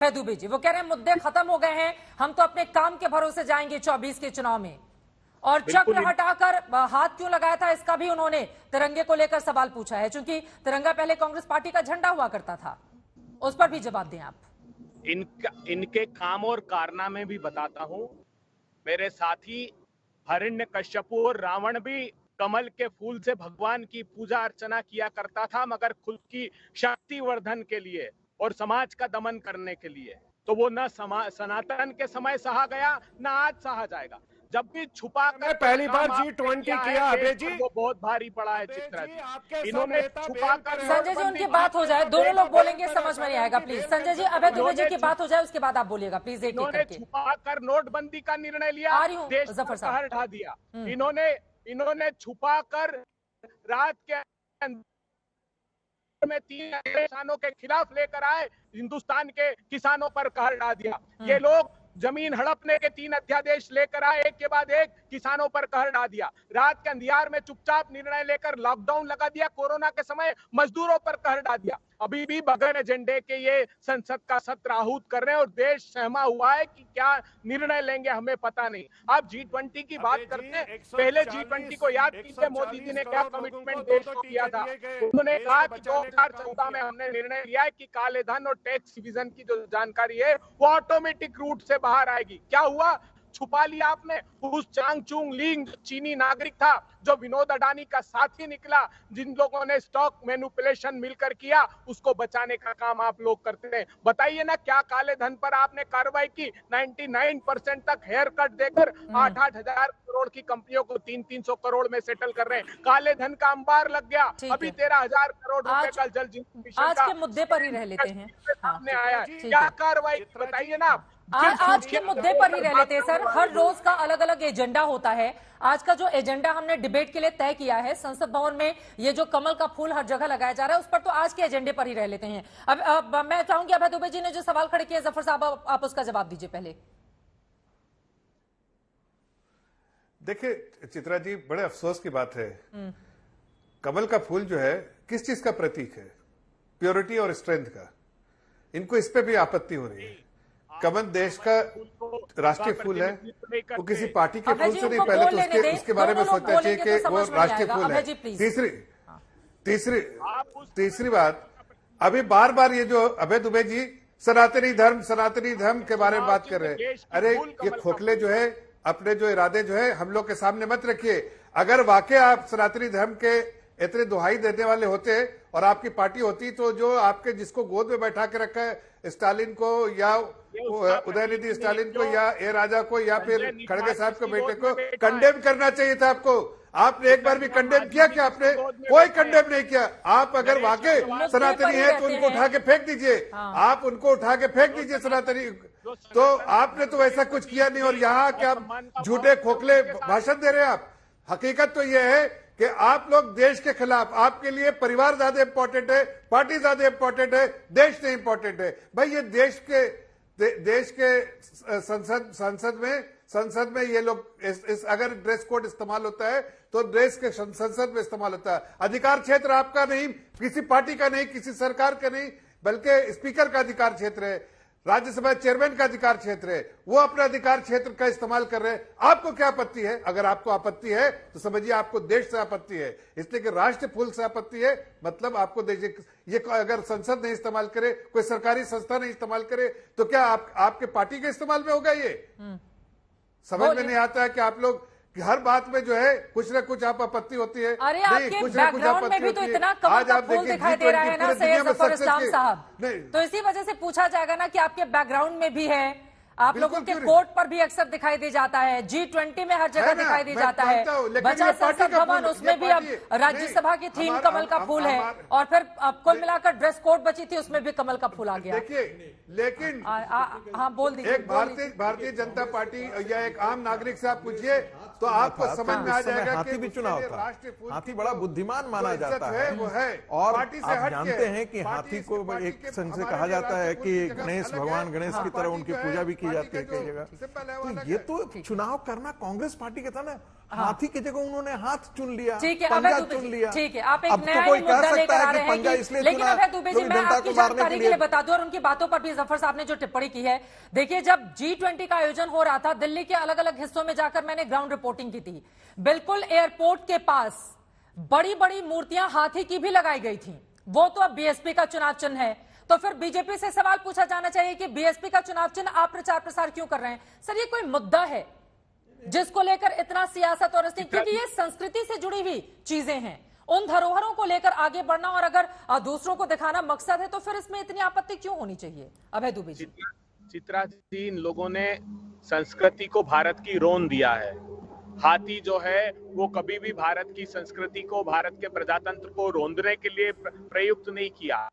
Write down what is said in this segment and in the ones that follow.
है दुबे जी। वो कह रहे हैं मुद्दे खत्म हो गए हैं, हम तो अपने काम के भरोसे जाएंगे 24 के चुनाव में। और चक्र हटाकर हाथ क्यों लगाया था, इसका भी उन्होंने तिरंगे को लेकर सवाल पूछा है, क्योंकि तिरंगा पहले कांग्रेस पार्टी का झंडा हुआ करता था। उस पर भी जवाब दें आप। इनके काम और कारनामे भी बताता हूं। मेरे साथी हिरण्यकश्यपु और रावण भी कमल के फूल से भगवान की पूजा अर्चना किया करता था, मगर खुद की शक्ति वर्धन के लिए और समाज का दमन करने के लिए। तो वो न सनातन के समय सहा गया, न आज सहा जाएगा। जब भी छुपा कर पहली बार G20 किया अभय जी, वो बहुत भारी पड़ा है चित्रा जी। इन्होंने छुपा कर, संजय जी उनकी बात हो जाए, दोनों लोग बोलेंगे समझ में नहीं आएगा। प्लीज संजय जी, अभय दुबे जी की बात हो जाए, उसके बाद आप बोलिएगा प्लीज। एक इन्होंने छुपा कर नोटबंदी का निर्णय लिया, देश पर कहर ढा दिया। इन्होंने छुपा कर रात के में 3 किसानों के खिलाफ लेकर आए, हिंदुस्तान के किसानों पर कहर ढा दिया। ये लोग जमीन हड़पने के 3 अध्यादेश लेकर आए, एक के बाद एक किसानों पर कहर ढा दिया। रात के अंधियार में चुपचाप निर्णय लेकर लॉकडाउन लगा दिया, कोरोना के समय मजदूरों पर कहर ढा दिया। अभी भी बगैर एजेंडे के ये संसद का सत्र आहूत कर रहे हैं और देश सहमा हुआ है कि क्या निर्णय लेंगे हमें पता नहीं। आप G20 की बात करते हैं, पहले G20 को याद कीजिए, मोदी जी ने क्या कमिटमेंट देश को किया था। उन्होंने कहा कि 2014 में हमने निर्णय लिया है कि काले धन और टैक्स रिवीजन की जो जानकारी है वो ऑटोमेटिक रूट से बाहर आएगी। क्या हुआ? छुपा लिया आपने। उस चांगचुंग लिंग चीनी नागरिक था जो विनोद अडानी का साथी निकला, जिन लोगों ने स्टॉक मैनिपुलेशन मिलकर किया, उसको बचाने का काम आप लोग करते हैं। बताइए ना, क्या काले धन पर आपने कार्रवाई की? 99% तक हेयर कट देकर 8-8 हजार करोड़ की कंपनियों को 300-300 करोड़ में सेटल कर रहे हैं। काले धन का अंबार लग गया। अभी 13,000 करोड़ रुपए का जल जीवन मिशन आज के मुद्दे पर ही रह लेते हैं। सामने आया, क्या कार्रवाई बताइए ना। आज के मुद्दे पर ही रह लेते हैं सर। हर रोज का अलग अलग एजेंडा होता है। आज का जो एजेंडा हमने डिबेट के लिए तय किया है, संसद भवन में ये जो कमल का फूल हर जगह लगाया जा रहा है, उस पर तो आज के एजेंडे पर ही रह लेते हैं। अब मैं चाहूंगी अभय दुबे जी ने जो सवाल खड़े किए, जफर साहब आप उसका जवाब दीजिए पहले। देखिए चित्रा जी, बड़े अफसोस की बात है, कमल का फूल जो है किस चीज का प्रतीक है? प्योरिटी और स्ट्रेंथ का। इनको इस पे भी आपत्ति हो रही है। कमल देश का राष्ट्रीय फूल है, वो किसी पार्टी के फूल से नहीं, पहले तो उसके बारे में सोचना चाहिए कि वो राष्ट्रीय फूल है। तीसरी बात, अभी बार बार ये जो अभय दुबे जी सनातनी धर्म के बारे में बात कर रहे हैं। अरे ये खोखले जो है, अपने जो इरादे जो है हम लोग के सामने मत रखिए। अगर वाकई आप सनातनी धर्म के इतने दुहाई देने वाले होते और आपकी पार्टी होती, तो जो आपके जिसको गोद में बैठा के रखा है, स्टालिन को या उदयनिधि स्टालिन को या ए राजा को या फिर खड़गे साहब के बेटे को कंडेम करना चाहिए था आपको। आपने एक बार भी कंडेम किया? क्या आपने कोई कंडेम नहीं किया। आप अगर वाकई सनातनी है तो उनको उठा के फेंक दीजिए। आप उनको उठा के फेंक दीजिए सनातनी। तो आपने तो ऐसा कुछ किया नहीं, और यहाँ क्या झूठे खोखले भाषण दे रहे हैं आप। हकीकत तो यह है कि आप लोग देश के खिलाफ, आपके लिए परिवार ज्यादा इंपॉर्टेंट है, पार्टी ज्यादा इंपॉर्टेंट है, देश नहीं इंपॉर्टेंट है। भाई ये देश के संसद में ये लोग अगर ड्रेस कोड इस्तेमाल होता है तो ड्रेस के संसद में इस्तेमाल होता है। अधिकार क्षेत्र आपका नहीं, किसी पार्टी का नहीं, किसी सरकार का नहीं, बल्कि स्पीकर का अधिकार क्षेत्र है, राज्यसभा चेयरमैन का अधिकार क्षेत्र है। वो अपने अधिकार क्षेत्र का इस्तेमाल कर रहे हैं। आपको क्या आपत्ति है? अगर आपको आपत्ति है तो समझिए आपको देश से आपत्ति है, इसलिए कि राष्ट्रीय फूल से आपत्ति है। मतलब आपको देश, ये अगर संसद नहीं इस्तेमाल करे, कोई सरकारी संस्था नहीं इस्तेमाल करे, तो क्या आपके पार्टी के इस्तेमाल में होगा? ये समझ में नहीं आता है कि आप लोग हर बात में जो है कुछ न कुछ आप आपत्ति होती है। अरे आपके बैकग्राउंड में भी तो इतना कमल का फूल दिखाई दे रहा है ना सैयद जफर इस्लाम साहब, तो इसी वजह से पूछा जाएगा ना कि आपके बैकग्राउंड में भी है। आप लोगों के कोर्ट पर भी अक्सर दिखाई दे जाता है, G20 में हर जगह दिखाई दे जाता है। बचा संसद भवन, उसमें भी अब राज्यसभा की थीम कमल का फूल है, और फिर कुल मिलाकर ड्रेस कोड बची थी, उसमें भी कमल का फूल आ गया। देखिए, लेकिन हाँ बोल दीजिए। एक भारतीय जनता पार्टी या एक आम नागरिक से आप पूछिए तो आपको समझ में आ जाएगा हाथी भी चुनाव था। हाथी बड़ा बुद्धिमान माना जाता है, और आप जानते हैं कि हाथी को एक संग से कहा जाता है कि गणेश भगवान गणेश की तरह उनकी पूजा भी की की जाती है कई जगह। तो ये तो चुनाव करना कांग्रेस पार्टी का था ना, हाथी की जगह उन्होंने हाथ चुन लिया, पंजा चुन लिया। ठीक है, आप एक नया मुद्दा लेकर आ रहे हैं कि, लेकिन अभय दुबे जी, मैं आपकी जानकारी के लिए बता दूं और उनकी बातों पर भी जफर साहब ने जो टिप्पणी की है, देखिए जब G20 का आयोजन हो रहा था, दिल्ली के अलग अलग हिस्सों में जाकर मैंने ग्राउंड रिपोर्टिंग की थी। बिल्कुल एयरपोर्ट के पास बड़ी बड़ी मूर्तियां हाथी की भी लगाई गई थी। वो तो अब बीएसपी का चुनाव चिन्ह है, तो फिर बीजेपी से सवाल पूछा जाना चाहिए कि बीएसपी का चुनाव चिन्ह आप प्रचार प्रसार क्यों कर रहे हैं? सर, ये कोई मुद्दा है जिसको लेकर इतना सियासत और क्योंकि ये संस्कृति से जुड़ी हुई चीजें हैं, उन धरोहरों को लेकर आगे बढ़ना और अगर दूसरों को दिखाना मकसद है तो फिर इसमें इतनी आपत्ति क्यों होनी चाहिए? अभय दुबे जी। चित्रा जी, इन लोगों ने संस्कृति को भारत की रोन दिया है। हाथी जो है वो कभी भी भारत की संस्कृति को, भारत के प्रजातंत्र को रोंदने के लिए प्रयुक्त नहीं किया।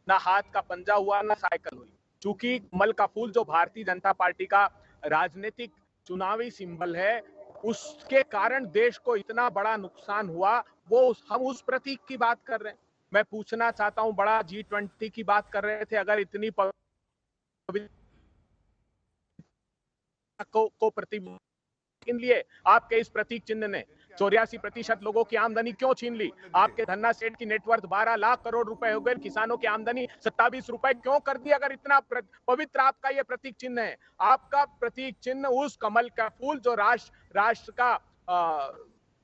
ना हाथ का पंजा हुआ, ना साइकिल हुई। चूंकि कमल का फूल जो भारतीय जनता पार्टी का राजनीतिक चुनावी सिंबल है, उसके कारण देश को इतना बड़ा नुकसान हुआ, हम उस प्रतीक की बात कर रहे हैं। मैं पूछना चाहता हूं, बड़ा G20 की बात कर रहे थे, अगर इतनी को प्रति लिए आपके इस प्रतीक चिन्ह ने 84% लोगों की आमदनी क्यों छीन ली? आपके धन्ना सेठ की नेटवर्थ 12 लाख करोड़ रुपए हो गए, किसानों की आमदनी 27 रुपए क्यों कर दी? अगर इतना पवित्र आपका ये प्रतीक चिन्ह है, आपका प्रतीक चिन्ह उस कमल का फूल जो राष्ट्र का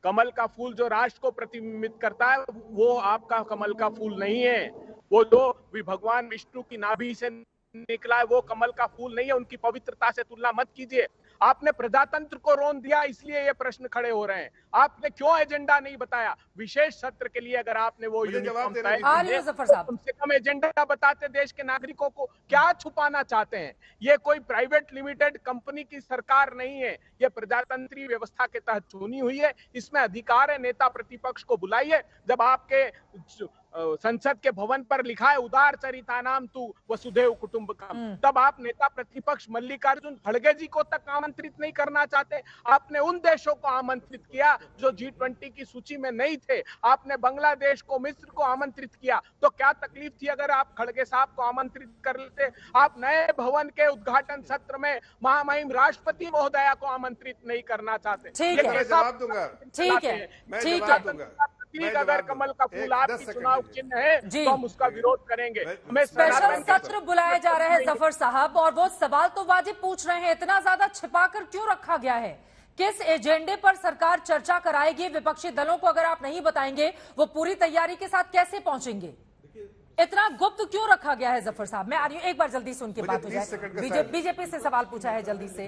कमल का फूल जो राष्ट्र को प्रतिबिंबित करता है, वो आपका कमल का फूल नहीं है। वो जो भी भगवान विष्णु की नाभि से निकला है, वो कमल का फूल नहीं है। उनकी पवित्रता से तुलना मत कीजिए। आपने प्रजातंत्र को रोन दिया, इसलिए ये प्रश्न खड़े हो रहे हैं। आपने क्यों एजेंडा नहीं बताया? विशेष सत्र के लिए अगर आपने वो यूनिफॉर्म तय किया, कम से कम एजेंडा बताते। देश के नागरिकों को क्या छुपाना चाहते हैं? ये कोई प्राइवेट लिमिटेड कंपनी की सरकार नहीं है, ये प्रजातंत्रीय व्यवस्था के तहत चुनी हुई है। इसमें अधिकार है, नेता प्रतिपक्ष को बुलाइए। जब आपके संसद के भवन पर लिखा है उदार चरितानाम तू वसुधैव कुटुंबकम, तब आप नेता प्रतिपक्ष मल्लिकार्जुन खड़गे जी को तक आमंत्रित नहीं करना चाहते। आपने उन देशों को आमंत्रित किया जो G20 की सूची में नहीं थे। आपने बांग्लादेश को, मिस्र को आमंत्रित किया। तो क्या तकलीफ थी अगर आप खड़गे साहब को आमंत्रित कर लेते? आप नए भवन के उद्घाटन सत्र में महामहिम राष्ट्रपति महोदया को आमंत्रित नहीं करना चाहते। ठीक है, जवाब दूंगा। ठीक है, ठीक है। अगर कमल का फूल आपकी चुनाव चिन्ह है तो हम उसका विरोध करेंगे। हमें स्पेशल सत्र बुलाया जा रहा है जफर साहब, और वो सवाल तो वाजिब पूछ रहे हैं, इतना ज्यादा छिपाकर क्यों रखा गया है? किस एजेंडे पर सरकार चर्चा कराएगी? विपक्षी दलों को अगर आप नहीं बताएंगे, वो पूरी तैयारी के साथ कैसे पहुंचेंगे? इतना गुप्त क्यों रखा गया है? जफर साहब, मैं आ रही हूं, एक बार जल्दी से उनकी बात हो जाए। बीजेपी से सवाल पूछा है जल्दी से।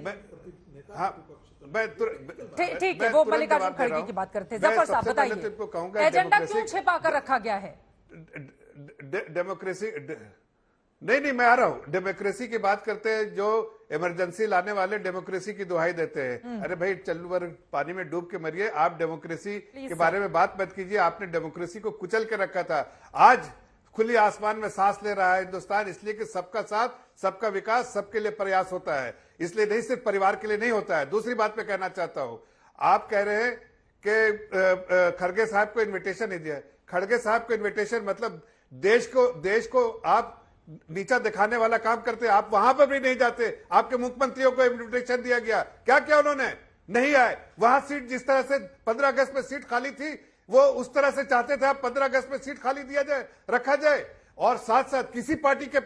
ठीक है, वो मल्लिकार्जुन खड़गे की बात करते हैं। जफर साहब बताइए, एजेंडा क्यों छिपा कर रखा गया है? डेमोक्रेसी नहीं, मैं आ रहा हूं। डेमोक्रेसी की बात करते हैं, जो इमरजेंसी लाने वाले डेमोक्रेसी की दुहाई देते हैं। अरे भाई, चल्लू वर्ग पानी में डूब के मरिए, आप डेमोक्रेसी के बारे में बात मत कीजिए। आपने डेमोक्रेसी को कुचल के रखा था। आज खुली आसमान में सांस ले रहा है हिंदुस्तान, इसलिए कि सबका साथ, सबका विकास, सबके लिए प्रयास होता है, इसलिए नहीं, सिर्फ परिवार के लिए नहीं होता है। दूसरी बात मैं कहना चाहता हूं, आप कह रहे हैं कि खड़गे साहब को इन्विटेशन नहीं दिया। खड़गे साहब को इन्विटेशन मतलब देश को आप नीचा दिखाने वाला काम करते। आप वहां पर भी नहीं जाते। आपके मुख्यमंत्रियों को इन्विटेशन दिया गया, क्या क्या उन्होंने नहीं आए। वहां सीट, जिस तरह से 15 अगस्त में सीट खाली थी, वो उस तरह से चाहते थे आप 15 अगस्त में सीट खाली दिया जाए, रखा जाए। और साथ साथ किसी पार्टी के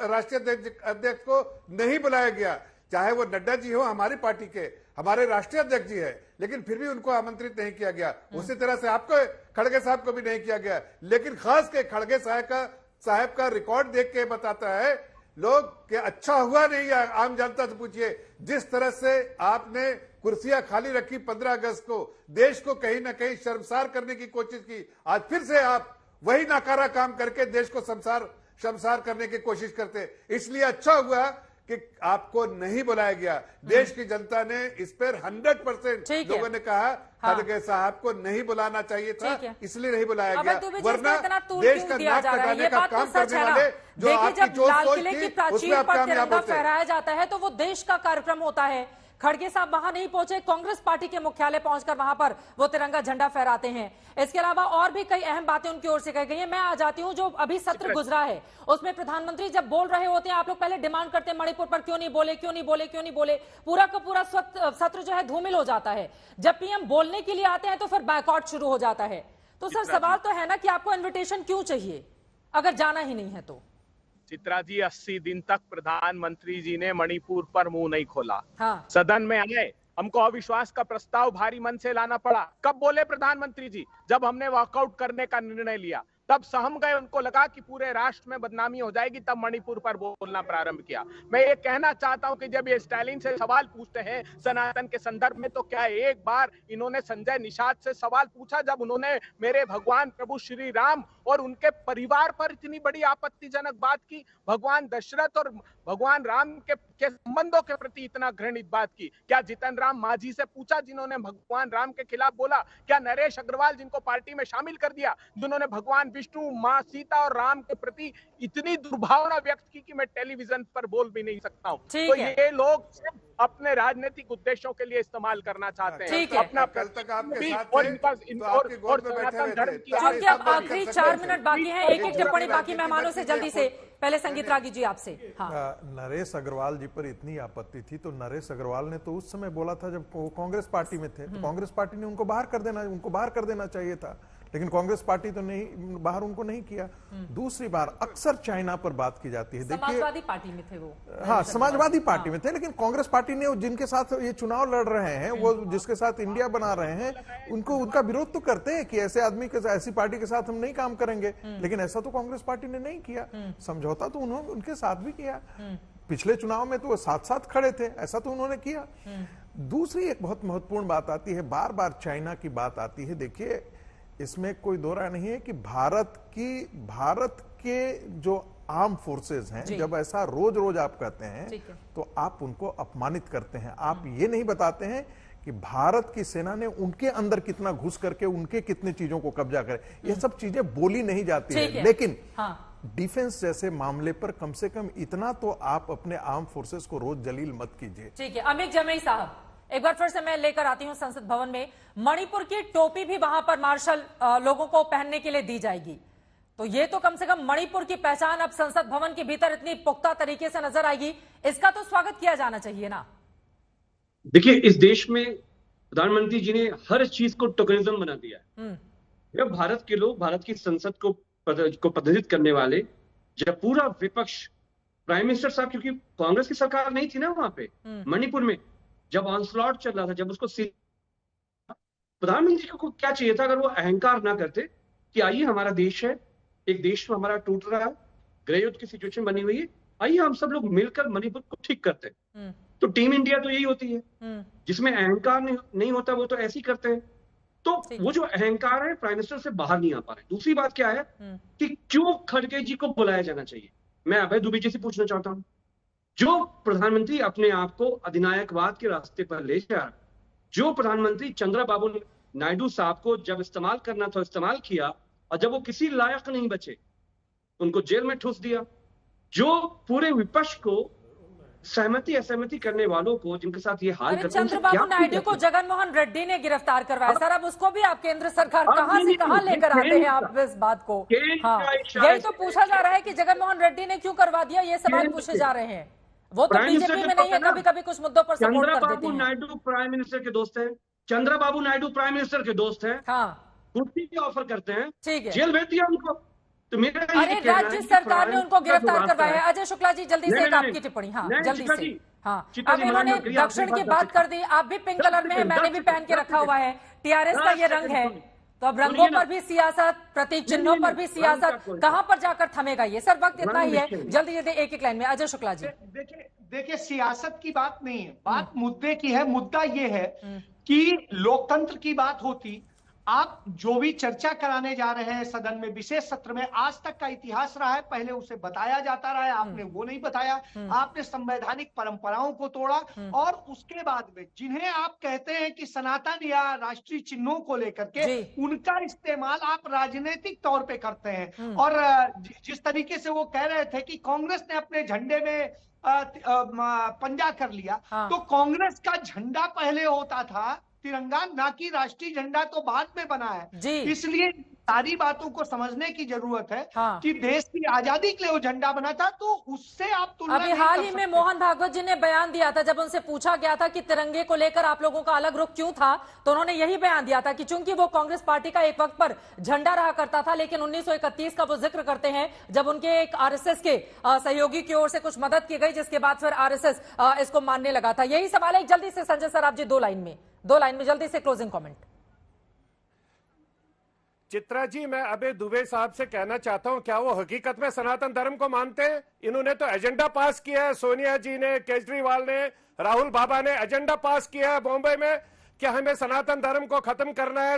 राष्ट्रीय अध्यक्ष को नहीं बुलाया गया, चाहे वो नड्डा जी हो, हमारी पार्टी के, हमारे राष्ट्रीय अध्यक्ष जी है, लेकिन फिर भी उनको आमंत्रित नहीं किया गया। उसी तरह से आपको, खड़गे साहब को भी नहीं किया गया। लेकिन खास के खड़गे साहब का रिकॉर्ड देख के बताता है लोग कि अच्छा हुआ नहीं है। आम जनता से पूछिए, जिस तरह से आपने कुर्सियां खाली रखी 15 अगस्त को, देश को कहीं ना कहीं शर्मसार करने की कोशिश की, आज फिर से आप वही नाकारा काम करके देश को शर्मसार करने की कोशिश करते। इसलिए अच्छा हुआ कि आपको नहीं बुलाया गया। देश की जनता ने इस पर 100% लोगों ने कहा खड़गे साहब को नहीं बुलाना चाहिए था, इसलिए नहीं बुलाया गया। वरना देश का नाक कटाने का काम करने वाले जो आपकी जो सोच थी, उसमें आप कामयाब होते। फहराया जाता है तो वो देश का कार्यक्रम होता है। खड़गे साहब वहां नहीं पहुंचे, कांग्रेस पार्टी के मुख्यालय पहुंचकर वहां पर वो तिरंगा झंडा फहराते हैं। इसके अलावा और भी कई अहम बातें उनकी ओर से कही गई हैं। मैं आ जाती हूं, जो अभी सत्र गुजरा है उसमें प्रधानमंत्री जब बोल रहे होते हैं, आप लोग पहले डिमांड करते हैं मणिपुर पर क्यों नहीं बोले, क्यों नहीं बोले, क्यों नहीं बोले। पूरा का पूरा सत्र जो है धूमिल हो जाता है। जब पीएम बोलने के लिए आते हैं तो फिर बायकॉट शुरू हो जाता है। तो सर सवाल तो है ना कि आपको इन्विटेशन क्यों चाहिए अगर जाना ही नहीं है तो। चित्रा जी, 80 दिन तक प्रधानमंत्री जी ने मणिपुर पर मुंह नहीं खोला। हाँ। सदन में आए, हमको अविश्वास का प्रस्ताव भारी मन से लाना पड़ा। कब बोले प्रधानमंत्री जी? जब हमने वॉकआउट करने का निर्णय लिया, तब सहम गए। उनको लगा कि पूरे राष्ट्र में बदनामी हो जाएगी, तब मणिपुर पर बोलना प्रारंभ किया। मैं ये कहना चाहता हूं कि जब ये स्टालिन से सवाल पूछते हैं सनातन के संदर्भ में, तो क्या एक बार इन्होंने संजय निषाद से सवाल पूछा जब उन्होंने मेरे भगवान प्रभु श्री राम और उनके परिवार पर इतनी बड़ी आपत्तिजनक बात की? भगवान दशरथ और भगवान राम के संबंधों के प्रति इतना घृणित बात की? क्या जितन राम मांझी से पूछा जिन्होंने भगवान राम के खिलाफ बोला? क्या नरेश अग्रवाल, जिनको पार्टी में शामिल कर दिया, जिन्होंने भगवान विष्णु, मां सीता और राम के प्रति इतनी दुर्भावना व्यक्त की कि मैं टेलीविजन पर बोल भी नहीं सकता हूं? तो ये लोग सिर्फ अपने राजनीतिक उद्देश्यों के लिए इस्तेमाल करना चाहते हैं। अपना कल तक आपके साथ और थे, और सनातन धर्म की क्योंकि अब आखिरी 4 मिनट बाकी हैं, एक टिप्पणी बाकी मेहमानों से जल्दी से। पहले संगीत रागी जी आपसे। हाँ। नरेश अग्रवाल जी पर इतनी आपत्ति थी तो नरेश अग्रवाल ने तो उस समय बोला था जब वो कांग्रेस पार्टी में थे, तो कांग्रेस पार्टी ने उनको बाहर कर देना चाहिए था, लेकिन कांग्रेस पार्टी तो नहीं, बाहर उनको नहीं किया। दूसरी बार अक्सर चाइना पर बात की जाती है। देखिए, समाजवादी पार्टी में थे वो। हाँ, समाजवादी पार्टी में थे, लेकिन कांग्रेस पार्टी ने जिनके साथ ये चुनाव लड़ रहे हैं, वो जिसके साथ इंडिया बना रहे हैं, उनका विरोध तो करते हैं कि ऐसे आदमी के, ऐसी पार्टी के साथ हम नहीं काम करेंगे, लेकिन ऐसा तो कांग्रेस पार्टी ने नहीं किया। समझौता तो उन्होंने उनके साथ भी किया। पिछले चुनाव में तो वो साथ साथ खड़े थे, ऐसा तो उन्होंने किया। दूसरी एक बहुत महत्वपूर्ण बात आती है, बार बार चाइना की बात आती है। देखिए, इसमें कोई दो राय नहीं है कि भारत के जो आर्म फोर्सेस हैं, जब ऐसा रोज रोज आप कहते हैं तो आप उनको अपमानित करते हैं। आप ये नहीं बताते हैं कि भारत की सेना ने उनके अंदर कितना घुस करके उनके कितने चीजों को कब्जा करे। ये सब चीजें बोली नहीं जाती है, लेकिन डिफेंस जैसे मामले पर कम से कम इतना तो आप अपने आर्म फोर्सेस को रोज जलील मत कीजिए। ठीक है। अमित जमई साहब, एक बार फिर से मैं लेकर आती हूं संसद भवन में। मणिपुर की टोपी भी वहां पर मार्शल लोगों को पहनने के लिए दी जाएगी, तो ये तो कम से कम मणिपुर की पहचान अब संसद भवन के भीतर इतनी पुख्ता तरीके से नजर आएगी, इसका तो स्वागत किया जाना चाहिए ना। देखिए, इस देश में प्रधानमंत्री जी ने हर चीज को टोकनिज्म बना दिया है। जब भारत के लोग, भारत की संसद को प्रतिनिधित्व करने वाले, जब पूरा विपक्ष, प्राइम मिनिस्टर साहब, क्योंकि कांग्रेस की सरकार नहीं थी ना वहां पे मणिपुर में, जब ऑनस्लॉट चल रहा था, जब उसको प्रधानमंत्री को क्या चाहिए था अगर वो अहंकार ना करते कि आइए हमारा देश है, एक देश में हमारा टूट रहा है, गृह युद्ध की सिचुएशन बनी हुई है, आइए हम सब लोग मिलकर मणिपुर को ठीक करते हैं। तो टीम इंडिया तो यही होती है, जिसमें अहंकार नहीं होता, वो तो ऐसे ही करते हैं। तो वो जो अहंकार है प्राइम मिनिस्टर से बाहर नहीं आ पा रहे। दूसरी बात क्या है कि क्यों खड़गे जी को बुलाया जाना चाहिए? मैं अभय दुबे जी से पूछना चाहता हूं, जो प्रधानमंत्री अपने आप को अधिनायकवाद के रास्ते पर ले जा रहा, जो प्रधानमंत्री चंद्रबाबू नायडू साहब को जब इस्तेमाल करना था इस्तेमाल किया, और जब वो किसी लायक नहीं बचे उनको जेल में ठूस दिया, जो पूरे विपक्ष को सहमति असहमति करने वालों को, जिनके साथ ये हाल करते हैं, चंद्रबाबू नायडू को जगनमोहन रेड्डी ने गिरफ्तार करवाया। सर, अब उसको भी आप केंद्र सरकार कहां से कहां लेकर आते हैं आप इस बात को? हाँ, यही तो पूछा जा रहा है कि जगनमोहन रेड्डी ने क्यों करवा दिया, ये सवाल पूछे जा रहे हैं। वो तो बीजेपी में नहीं है, कभी कभी कुछ मुद्दों पर सपोर्ट कर देते हैं। चंद्रबाबू नायडू प्राइम मिनिस्टर के दोस्त हैं, चंद्रबाबू नायडू प्राइम मिनिस्टर के दोस्त हैं, कुर्सी की ऑफर करते हैं, ठीक है, जेल भेज दिया उनको। तो मेरा अरे राज्य सरकार ने उनको गिरफ्तार करवाया है। अजय शुक्ला जी, जल्दी से आपकी टिप्पणी। हाँ, जल्दी से। हाँ, अब इन्होंने दक्षिण की बात कर दी। आप भी पिंक कलर में है, मैंने भी पहन के रखा हुआ है, टीआरएस का ये रंग है, तो अब रंगों पर भी सियासत, प्रतीक चिन्हों पर भी सियासत, कहां पर जाकर थमेगा ये? सर, वक्त इतना ही है, जल्दी जल्दी एक एक लाइन में। अजय शुक्ला जी, देखिए सियासत की बात नहीं है, बात मुद्दे की है। मुद्दा ये है कि लोकतंत्र की बात होती, आप जो भी चर्चा कराने जा रहे हैं सदन में, विशेष सत्र में, आज तक का इतिहास रहा है, पहले उसे बताया जाता रहा है, आपने वो नहीं बताया, आपने संवैधानिक परंपराओं को तोड़ा, और उसके बाद में जिन्हें आप कहते हैं कि सनातन या राष्ट्रीय चिन्हों को लेकर के उनका इस्तेमाल आप राजनीतिक तौर पे करते हैं। और जिस तरीके से वो कह रहे थे कि कांग्रेस ने अपने झंडे में पंजा कर लिया। तो कांग्रेस का झंडा पहले होता था तिरंगा, ना कि राष्ट्रीय झंडा तो बाद में बना है। इसलिए सारी बातों को समझने की जरूरत है कि देश की आजादी के लिए वो झंडा बना था, तो उससे आप तुलना अभी हाल ही में मोहन भागवत जी ने बयान दिया था, जब उनसे पूछा गया था कि तिरंगे को लेकर आप लोगों का अलग रुख क्यों था, तो उन्होंने यही बयान दिया था कि चूंकि वो कांग्रेस पार्टी का एक वक्त पर झंडा रहा करता था, लेकिन 1931 का वो जिक्र करते हैं जब उनके एक आरएसएस के सहयोगी की ओर से कुछ मदद की गई, जिसके बाद फिर आरएसएस इसको मानने लगा था। यही सवाल है जल्दी से संजय सर, आप जी दो लाइन में जल्दी से क्लोजिंग कमेंट। चित्रा जी, मैं अभय दुबे साहब से कहना चाहता हूं, क्या वो हकीकत में सनातन धर्म को मानते हैं? इन्होंने तो एजेंडा पास किया है, सोनिया जी ने, केजरीवाल ने, राहुल बाबा ने एजेंडा पास किया है बॉम्बे में कि हमें सनातन धर्म को खत्म करना है,